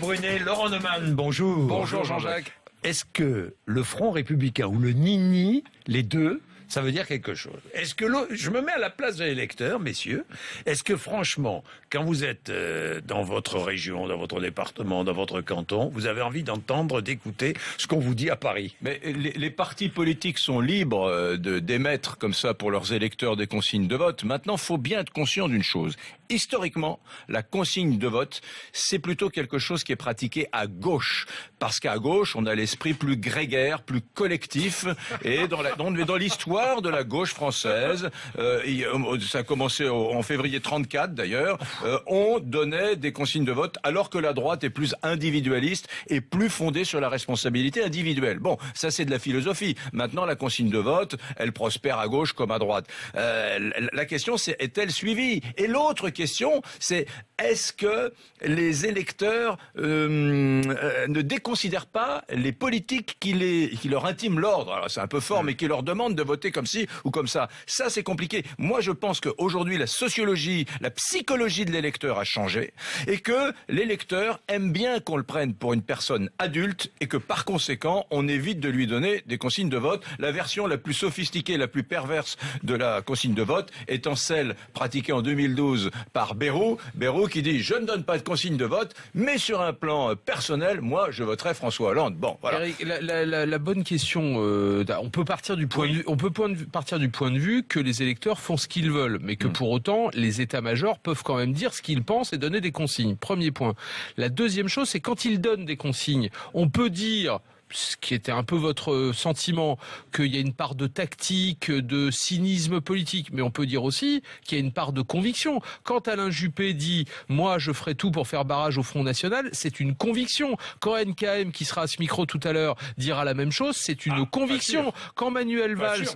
Brunet, Laurent Neumann, bonjour. Bonjour Jean-Jacques. Est-ce que le Front Républicain ou le Nini, les deux, ça veut dire quelque chose? Est-ce que je me mets à la place de l'électeur, messieurs. Est-ce que franchement, quand vous êtes dans votre région, dans votre département, dans votre canton, vous avez envie d'entendre, d'écouter ce qu'on vous dit à Paris? Mais les partis politiques sont libres d'émettre comme ça pour leurs électeurs des consignes de vote. Maintenant, faut bien être conscient d'une chose. Historiquement, la consigne de vote, c'est plutôt quelque chose qui est pratiqué à gauche. Parce qu'à gauche, on a l'esprit plus grégaire, plus collectif. Et dans l'histoire de la gauche française, ça a commencé en février 34 d'ailleurs, on donnait des consignes de vote alors que la droite est plus individualiste et plus fondée sur la responsabilité individuelle. Bon, ça c'est de la philosophie. Maintenant, la consigne de vote, elle prospère à gauche comme à droite. La question c'est, est-elle suivie? Et l'autre question, c'est est-ce que les électeurs ne déconsidèrent pas les politiques qui leur intiment l'ordre? Alors c'est un peu fort, mais qui leur demandent de voter comme ci ou comme ça. Ça, c'est compliqué. Moi, je pense qu'aujourd'hui, la sociologie, la psychologie de l'électeur a changé et que l'électeur aime bien qu'on le prenne pour une personne adulte et que par conséquent, on évite de lui donner des consignes de vote. La version la plus sophistiquée, la plus perverse de la consigne de vote étant celle pratiquée en 2012 par Bayrou qui dit « Je ne donne pas de consigne de vote, mais sur un plan personnel, moi, je voterai François Hollande. » Bon, voilà. Eric, la bonne question, on peut partir du point de vue, partir du point de vue que les électeurs font ce qu'ils veulent, mais que pour autant, les états-majors peuvent quand même dire ce qu'ils pensent et donner des consignes. Premier point. La deuxième chose, c'est quand ils donnent des consignes, on peut dire, ce qui était un peu votre sentiment, qu'il y a une part de tactique, de cynisme politique, mais on peut dire aussi qu'il y a une part de conviction. Quand Alain Juppé dit « moi je ferai tout pour faire barrage au Front National », c'est une conviction. Quand NKM, qui sera à ce micro tout à l'heure, dira la même chose, c'est une conviction. Quand Manuel Valls,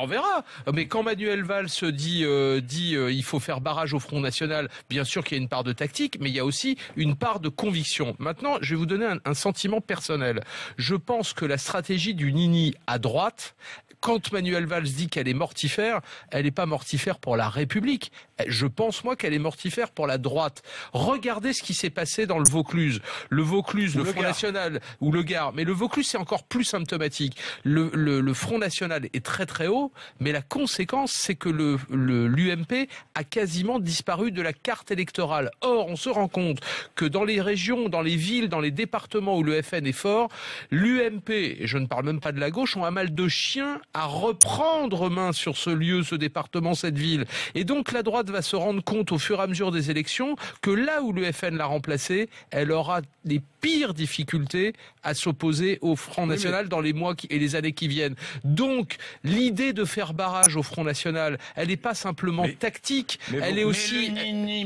on verra, mais quand Manuel Valls dit il faut faire barrage au Front National, bien sûr qu'il y a une part de tactique, mais il y a aussi une part de conviction. Maintenant, je vais vous donner un sentiment personnel. Je pense que la stratégie du Nini à droite, quand Manuel Valls dit qu'elle est mortifère, elle n'est pas mortifère pour la République. Je pense, moi, qu'elle est mortifère pour la droite. Regardez ce qui s'est passé dans le Vaucluse. Le Vaucluse, le Front National, ou le Gard. Mais le Vaucluse, c'est encore plus symptomatique. Le Front National est très très haut, mais la conséquence, c'est que l'UMP a quasiment disparu de la carte électorale. Or, on se rend compte que dans les régions, dans les villes, dans les départements où le FN est fort, l'UMP, et je ne parle même pas de la gauche, ont un mal de chien à reprendre main sur ce lieu, ce département, cette ville. Et donc la droite va se rendre compte au fur et à mesure des élections que là où le FN l'a remplacé, elle aura les pires difficultés à s'opposer au Front National dans les mois et les années qui viennent. Donc l'idée de faire barrage au Front National, elle n'est pas simplement tactique, elle est aussi...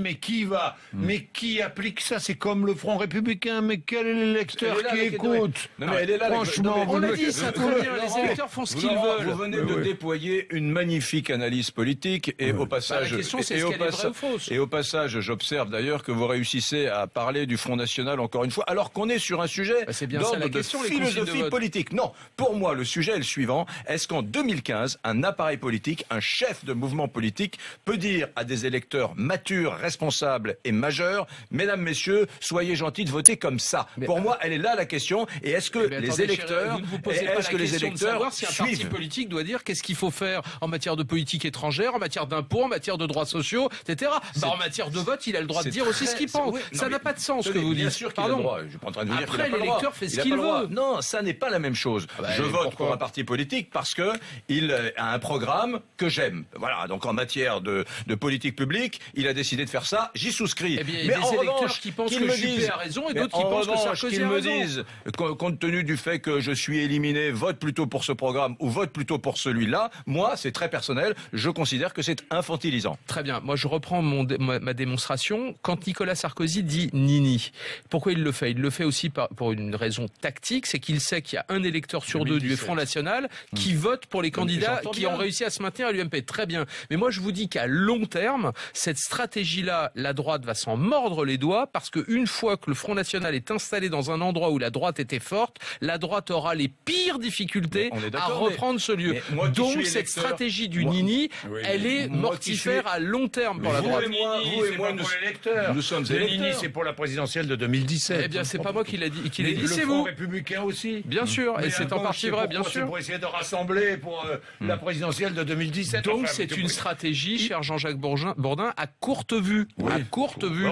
Mais qui va mais qui applique ça? C'est comme le Front Républicain, mais quel est l'électeur qui écoute? Non, mais elle est là, franchement, on l'a dit, ça très bien, les électeurs font ce qu'ils veulent. Vous venez de déployer une magnifique analyse politique et au passage, la question, c'est est-ce qu'elle est vraie ou fausse? Et au passage, j'observe d'ailleurs que vous réussissez à parler du Front National encore une fois, alors qu'on est sur un sujet d'ordre de philosophie politique. Non, pour moi, le sujet est le suivant. Est-ce qu'en 2015, un appareil politique, un chef de mouvement politique peut dire à des électeurs matures, responsables et majeurs, mesdames, messieurs, soyez gentils de voter comme ça? Pour moi, elle est là la question. Et est-ce que les électeurs, est-ce que les électeurs si un parti politique doit dire qu'est-ce qu'il faut faire en matière de politique étrangère, en matière d'impôts, en matière de droits sociaux, etc. En matière de vote, il a le droit de dire aussi ce qu'il pense. Ça n'a pas de sens ce que vous dites. Bien sûr qu'il a le droit. Je suis pas en train de vous dire qu'il a pas le droit. Après, l'électeur fait ce qu'il veut. Non, ça n'est pas la même chose. Je vote pour un parti politique parce que il a un programme que j'aime. Voilà. Donc en matière de politique publique, il a décidé de faire ça. J'y souscris. Eh bien, il y a des électeurs qui pensent que Juppé a raison et d'autres qui pensent que Sarkozy a raison. Qu'ils me disent, compte tenu du fait que je suis éliminé, vote plutôt pour ce programme ou vote plutôt pour celui-là. Moi, c'est très personnel. Je considère que c'est infantilisant. Très bien. Moi, je reprends ma démonstration. Quand Nicolas Sarkozy dit Nini, pourquoi il le fait? Il le fait aussi pour une raison tactique, c'est qu'il sait qu'il y a un électeur sur deux du Front National qui vote pour les candidats qui ont réussi à se maintenir à l'UMP. Très bien. Mais moi, je vous dis qu'à long terme, cette stratégie-là, la droite va s'en mordre les doigts parce qu'une fois que le Front National est installé dans un endroit où la droite était forte, la droite aura les pires difficultés à reprendre ce lieu. Donc, cette stratégie du Nini, elle est mortifère à long terme pour la droite. Vous et moi, nous sommes électeurs. Nini, c'est pour la présidentielle de 2017. Eh bien, c'est pas moi qui l'ai dit, le c'est Front vous. républicain aussi. Bien sûr, et c'est en partie vrai, bien sûr. C'est pour essayer de rassembler pour la présidentielle de 2017. Donc, c'est une stratégie, cher Jean-Jacques Bourdin, à courte vue. À courte vue.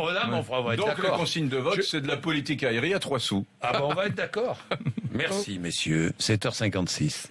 Donc, la consigne de vote, c'est de la politique aérienne à 3 sous. Ah ben, on va être d'accord. Merci, messieurs. 7h56.